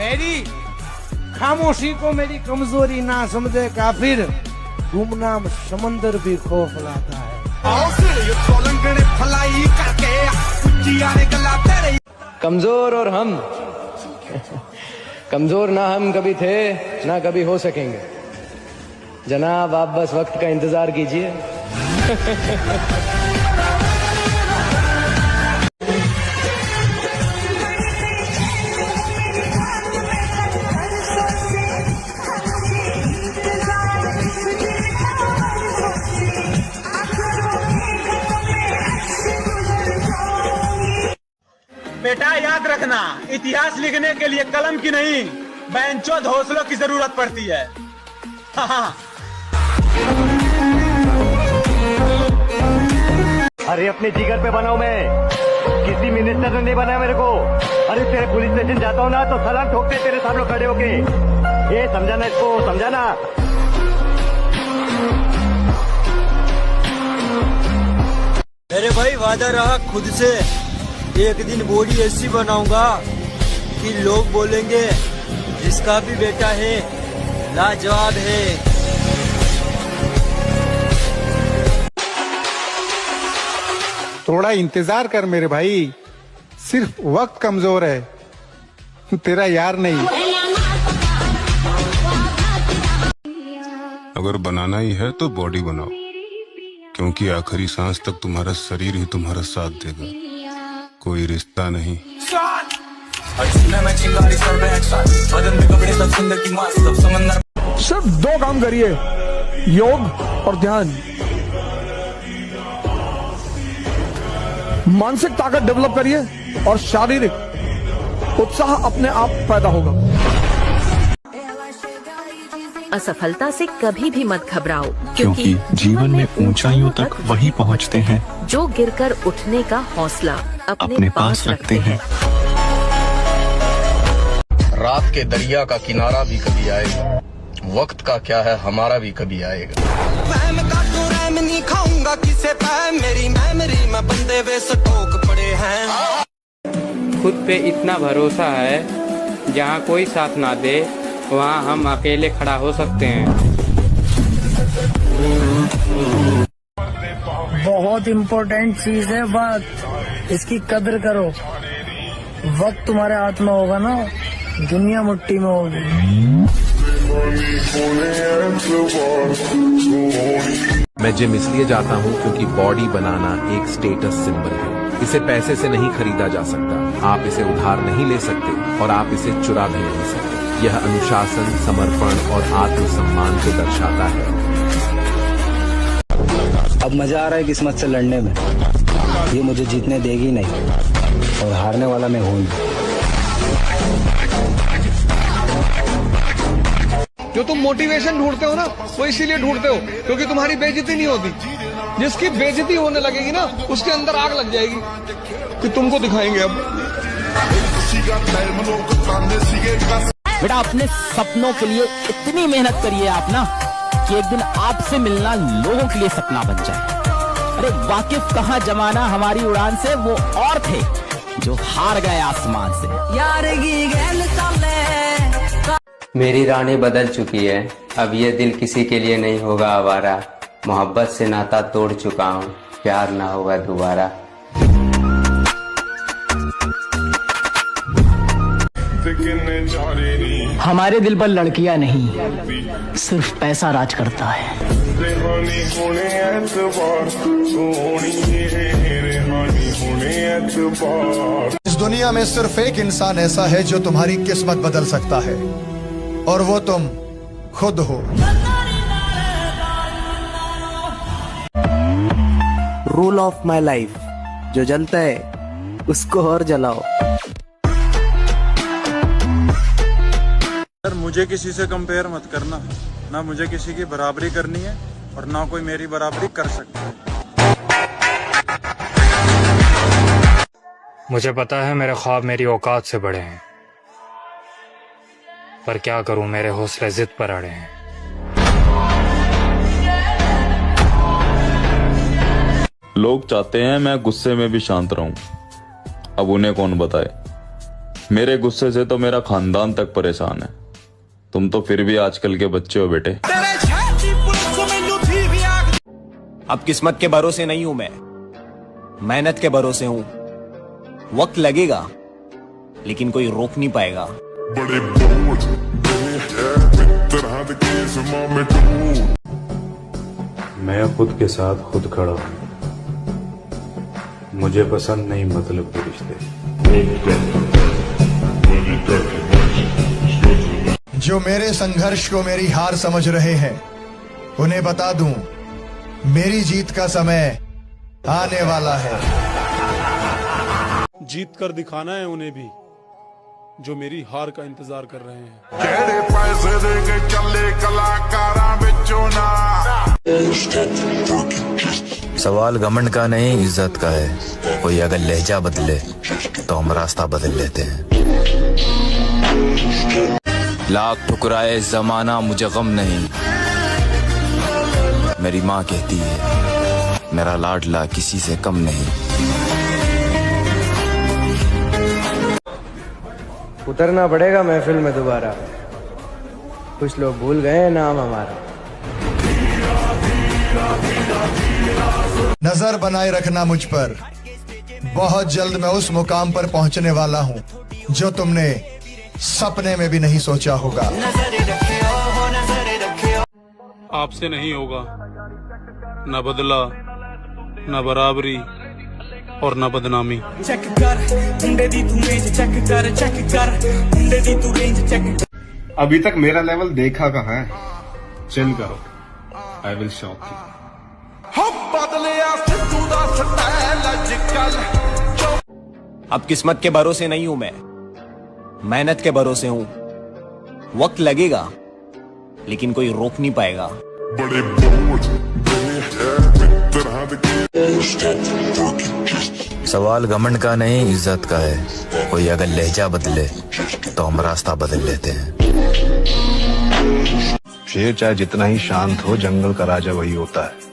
मेरी खामोशी को मेरी कमजोरी ना समझे काफिर, गुमनाम समंदर भी खौफ लाता है। कमजोर और हम कमजोर ना हम कभी थे ना कभी हो सकेंगे जनाब, आप बस वक्त का इंतजार कीजिए। बेटा याद रखना, इतिहास लिखने के लिए कलम की नहीं बेंचों हौसलों की जरूरत पड़ती है। अरे अपने जिगर पे बनाऊं मैं, किसी मिनिस्टर ने नहीं बनाया मेरे को। अरे तेरे पुलिस स्टेशन जाता हूँ ना तो सलाम ठोकते तेरे सामने खड़े होके। ये समझाना, इसको समझाना। मेरे भाई वादा रहा खुद से, एक दिन बॉडी ऐसी बनाऊंगा कि लोग बोलेंगे जिसका भी बेटा है लाजवाब है। थोड़ा इंतजार कर मेरे भाई, सिर्फ वक्त कमजोर है, तेरा यार नहीं। अगर बनाना ही है तो बॉडी बनाओ, क्योंकि आखिरी सांस तक तुम्हारा शरीर ही तुम्हारा साथ देगा, कोई रिश्ता नहीं। सिर्फ 2 काम करिए, योग और ध्यान। मानसिक ताकत डेवलप करिए और शारीरिक उत्साह अपने आप पैदा होगा। असफलता से कभी भी मत घबराओ, क्योंकि जीवन में ऊंचाइयों तक वही पहुंचते हैं जो गिरकर उठने का हौसला अपने पास रखते हैं। रात के दरिया का किनारा भी कभी आएगा, वक्त का क्या है हमारा भी कभी आएगा। नहीं खाऊंगा किसे मेरी मेमोरी में बंदे वे स्टॉक पड़े हैं। खुद पे इतना भरोसा है, जहाँ कोई साथ ना दे वहाँ हम अकेले खड़ा हो सकते हैं। बहुत इम्पोर्टेंट चीज है वक्त, इसकी कदर करो। वक्त तुम्हारे हाथ में होगा ना, दुनिया मुट्ठी में होगी। मैं जिम इसलिए जाता हूँ क्योंकि बॉडी बनाना एक स्टेटस सिंबल है। इसे पैसे से नहीं खरीदा जा सकता, आप इसे उधार नहीं ले सकते और आप इसे चुरा भी नहीं सकते। यह अनुशासन, समर्पण और आत्मसम्मान को दर्शाता है। अब मजा आ रहा है किस्मत से लड़ने में, ये मुझे जीतने देगी नहीं और हारने वाला मैं हूँ। जो तुम मोटिवेशन ढूंढते हो ना, वो इसीलिए ढूंढते हो क्योंकि तुम्हारी बेइज्जती नहीं होती। जिसकी बेइज्जती होने लगेगी ना, उसके अंदर आग लग जाएगी कि तुमको दिखाएंगे अब। बेटा अपने सपनों के लिए इतनी मेहनत करिए आप ना, कि एक दिन आपसे मिलना लोगों के लिए सपना बन जाए। अरे वाकिफ कहाँ जमाना हमारी उड़ान से वो और थे जो हार गए आसमान से। यार मेरी रानी बदल चुकी है, अब ये दिल किसी के लिए नहीं होगा आवारा। मोहब्बत से नाता तोड़ चुका हूँ, प्यार ना होगा दोबारा। हमारे दिल पर लड़कियां नहीं, सिर्फ पैसा राज करता है। इस दुनिया में सिर्फ एक इंसान ऐसा है जो तुम्हारी किस्मत बदल सकता है, और वो तुम खुद हो। रूल ऑफ माई लाइफ, जो जलता है उसको और जलाओ। सर मुझे किसी से कंपेयर मत करना, ना मुझे किसी की बराबरी करनी है और ना कोई मेरी बराबरी कर सकता है। मुझे पता है मेरे ख्वाब मेरी औकात से बड़े हैं, पर क्या करूं मेरे हौसले जिद पर अड़े हैं। लोग चाहते हैं मैं गुस्से में भी शांत रहूं, अब उन्हें कौन बताए मेरे गुस्से से तो मेरा खानदान तक परेशान है। तुम तो फिर भी आजकल के बच्चे हो बेटे। अब किस्मत के भरोसे नहीं हूं मैं, मेहनत के भरोसे हूं। वक्त लगेगा लेकिन कोई रोक नहीं पाएगा। मैं खुद के साथ खुद खड़ा हूं। मुझे पसंद नहीं मतलब के रिश्ते। जो मेरे संघर्ष को मेरी हार समझ रहे हैं उन्हें बता दूं, मेरी जीत का समय आने वाला है। जीत कर दिखाना है उन्हें भी जो मेरी हार का इंतजार कर रहे हैं। सवाल घमंड का नहीं, इज्जत का है। कोई अगर लहजा बदले तो हम रास्ता बदल लेते हैं। लाख ठुकराए जमाना, मुझे गम नहीं। मेरी माँ कहती है मेरा लाडला किसी से कम नहीं। उतरना पड़ेगा महफिल में दोबारा। कुछ लोग भूल गए हैं नाम हमारा। नजर बनाए रखना मुझ पर। बहुत जल्द मैं उस मुकाम पर पहुंचने वाला हूं जो तुमने सपने में भी नहीं सोचा होगा। आपसे नहीं होगा न बदला, न बराबरी और न बदनामी। अभी तक मेरा लेवल देखा कहाँ है? चिल करो, आई विल शॉक यू। अब किस्मत के भरोसे नहीं हूं मैं, मेहनत के भरोसे हूं। वक्त लगेगा लेकिन कोई रोक नहीं पाएगा। सवाल घमंड का नहीं, इज्जत का है। कोई अगर लहजा बदले तो हम रास्ता बदल लेते हैं। शेर चाहे जितना ही शांत हो, जंगल का राजा वही होता है।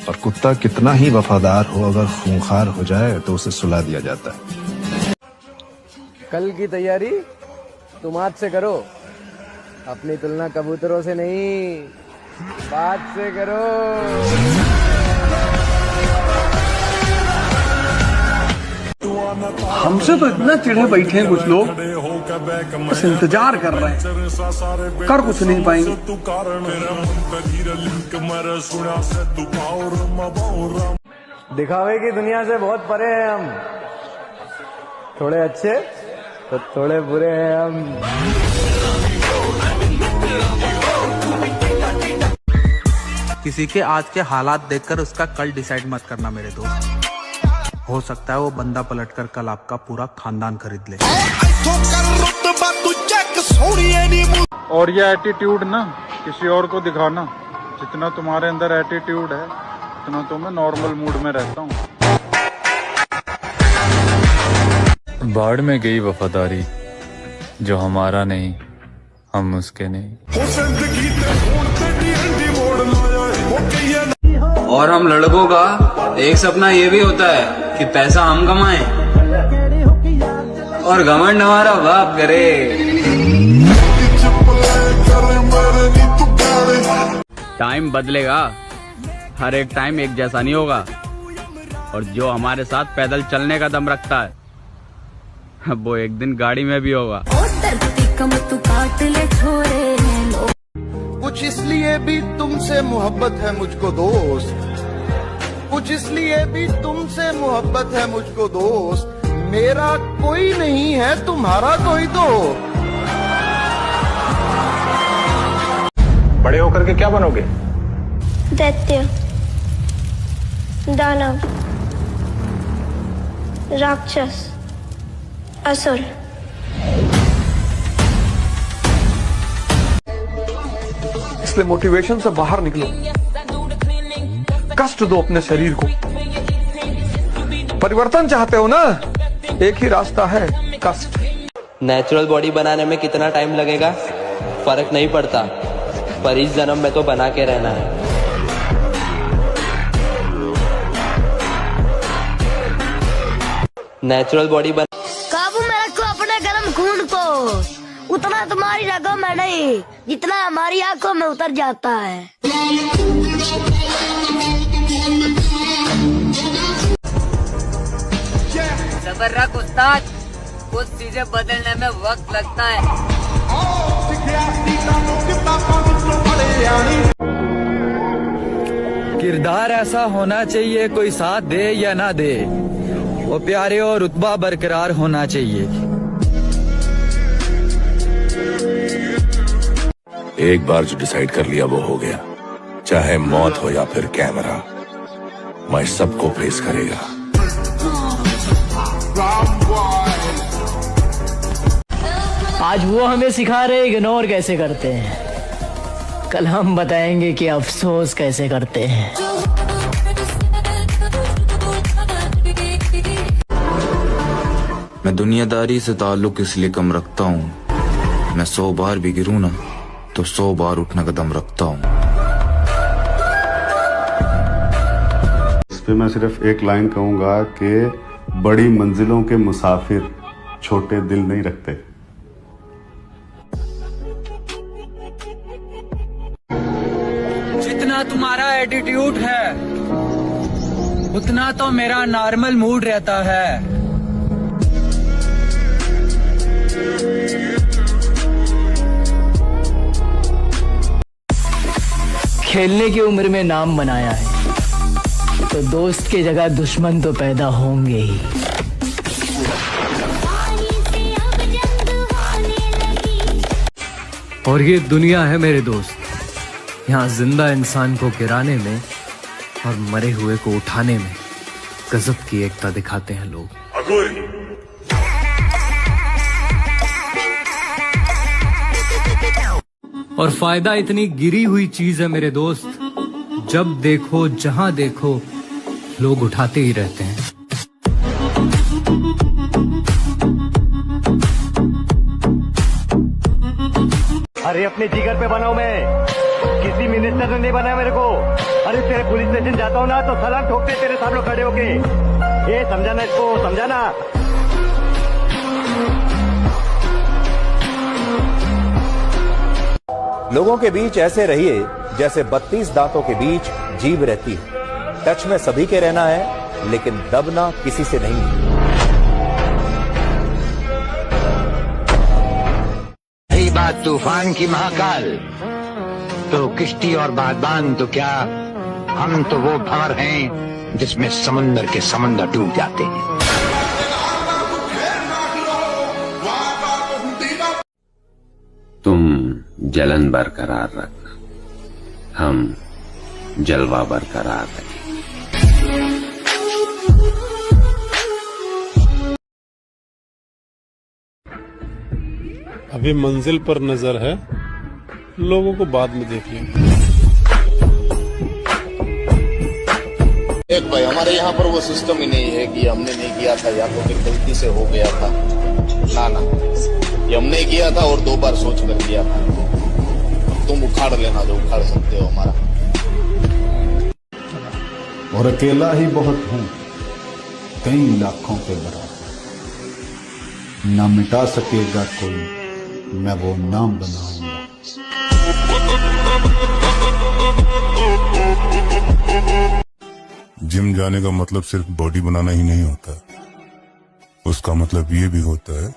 और कुत्ता कितना ही वफादार हो, अगर खूंखार हो जाए तो उसे सुला दिया जाता है। कल की तैयारी तुम आज से करो। अपनी तुलना कबूतरों से नहीं, बात से करो। हमसे तो इतना चिढ़े बैठे हैं कुछ लोग, बस इंतजार कर रहे हैं, कर कुछ नहीं पाएंगे। दिखावे की दुनिया से बहुत परे हैं हम। थोड़े अच्छे तो थोड़े बुरे हैं हम। किसी के आज के हालात देखकर उसका कल डिसाइड मत करना मेरे दोस्त। हो सकता है वो बंदा पलटकर कल आपका पूरा खानदान खरीद ले। और ये एटीट्यूड ना किसी और को दिखाना। जितना तुम्हारे अंदर एटीट्यूड है उतना तो मैं नॉर्मल मूड में रहता हूँ। बाढ़ में गई वफादारी, जो हमारा नहीं हम उसके नहीं। और हम लड़कों का एक सपना ये भी होता है कि पैसा हम कमाएं और घमंड हमारा बाप करे। टाइम बदलेगा, हर एक टाइम एक जैसा नहीं होगा। और जो हमारे साथ पैदल चलने का दम रखता है वो एक दिन गाड़ी में भी होगा। कुछ इसलिए भी तुमसे मोहब्बत है मुझको दोस्त, कुछ इसलिए भी तुमसे मोहब्बत है मुझको दोस्त। मेरा कोई नहीं है तुम्हारा कोई तो। बड़े होकर के क्या बनोगे? दैत्य, दानव, राक्षस, असुर। इसलिए मोटिवेशन से बाहर निकलो, कष्ट दो अपने शरीर को। परिवर्तन चाहते हो ना, एक ही रास्ता है, कष्ट। नेचुरल बॉडी बनाने में कितना टाइम लगेगा फर्क नहीं पड़ता, पर इस जन्म में तो बना के रहना है। नेचुरल बॉडी काबू में खून खून को उतना तुम्हारी रगों में नहीं जितना हमारी आंखों में उतर जाता है। सबर रख उस्ताद, कुछ चीजें बदलने में वक्त लगता है। किरदार ऐसा होना चाहिए कोई साथ दे या ना दे, वो प्यारे और रुतबा बरकरार होना चाहिए। एक बार जो डिसाइड कर लिया वो हो गया, चाहे मौत हो या फिर कैमरा, मैं सबको फेस करेगा। आज वो हमें सिखा रहे इग्नोर कैसे करते हैं, कल हम बताएंगे कि अफसोस कैसे करते हैं। मैं दुनियादारी से ताल्लुक इसलिए कम रखता हूँ, मैं 100 बार भी गिरूँ ना तो 100 बार उठने का दम रखता हूँ। इस पे मैं सिर्फ एक लाइन कहूंगा कि बड़ी मंजिलों के मुसाफिर छोटे दिल नहीं रखते। जितना तुम्हारा एटीट्यूड है उतना तो मेरा नॉर्मल मूड रहता है। खेलने की उम्र में नाम बनाया है तो दोस्त की जगह दुश्मन तो पैदा होंगे ही। और ये दुनिया है मेरे दोस्त, यहाँ जिंदा इंसान को गिराने में और मरे हुए को उठाने में गजब की एकता दिखाते हैं लोग। और फायदा इतनी गिरी हुई चीज है मेरे दोस्त, जब देखो जहां देखो लोग उठाते ही रहते हैं। अरे अपने जिगर पे बनाऊं मैं, किसी मिनिस्टर ने नहीं बनाया मेरे को। अरे तेरे पुलिस स्टेशन जाता हूँ ना तो सलाम ठोकते तेरे सामने खड़े होके। ये समझाना, इसको समझाना। लोगों के बीच ऐसे रहिए जैसे 32 दांतों के बीच जीभ रहती है। टच में सभी के रहना है लेकिन दबना किसी से नहीं। रही बात तूफान की महाकाल, तो किश्ती और बागबान तो क्या, हम तो वो भंवर हैं जिसमें समुंदर के समंदर डूब जाते हैं। तुम जलन बरकरार रखना, हम जलवा बरकरार रखेंगे। अभी मंजिल पर नजर है, लोगों को बाद में देख लेंगे। एक भाई हमारे यहाँ पर वो सिस्टम ही नहीं है कि हमने नहीं किया था या तो फिर गलती से हो गया था। ना ये हमने किया था और 2 बार सोच कर किया था। तुम उखाड़ लेना जो उखाड़ सकते हो हमारा। और अकेला ही बहुत हूं, कई लाखों के बराबर। ना मिटा सकेगा कोई, मैं वो नाम बनाऊंगा। जिम जाने का मतलब सिर्फ बॉडी बनाना ही नहीं होता, उसका मतलब ये भी होता है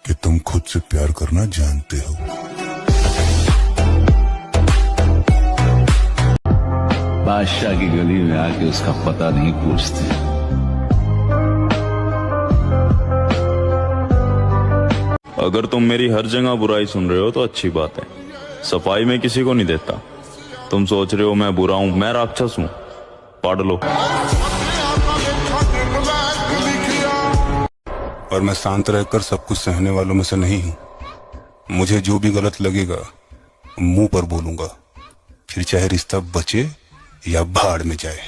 कि तुम खुद से प्यार करना जानते हो। बादशाह की गली में आके उसका पता नहीं पूछते। अगर तुम मेरी हर जगह बुराई सुन रहे हो तो अच्छी बात है। सफाई में किसी को नहीं देता। तुम सोच रहे हो मैं बुरा हूं, मैं राक्षस हूं, पढ़ लो। और मैं शांत रहकर सब कुछ सहने वालों में से नहीं हूं। मुझे जो भी गलत लगेगा मुंह पर बोलूंगा, फिर चाहे रिश्ता बचे या भाड़ में जाए।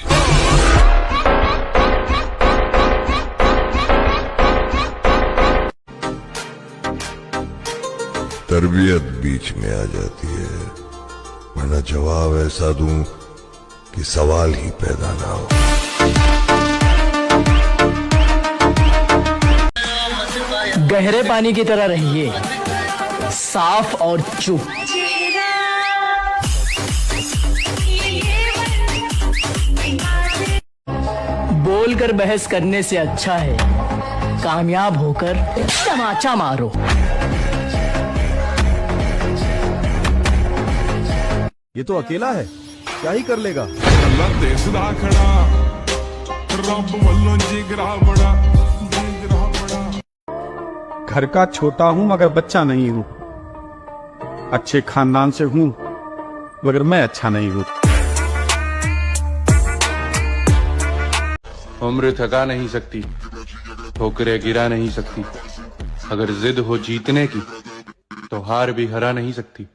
तरबियत बीच में आ जाती है, वरना जवाब ऐसा दूं कि सवाल ही पैदा ना हो। गहरे पानी की तरह रहिए, साफ और चुप। बोलकर बहस करने से अच्छा है कामयाब होकर तमाचा मारो। ये तो अकेला है, क्या ही कर लेगा। घर का छोटा हूं मगर बच्चा नहीं हूं, अच्छे खानदान से हूं मगर मैं अच्छा नहीं हूं। उम्र थका नहीं सकती, ठोकरें गिरा नहीं सकती, अगर जिद हो जीतने की तो हार भी हरा नहीं सकती।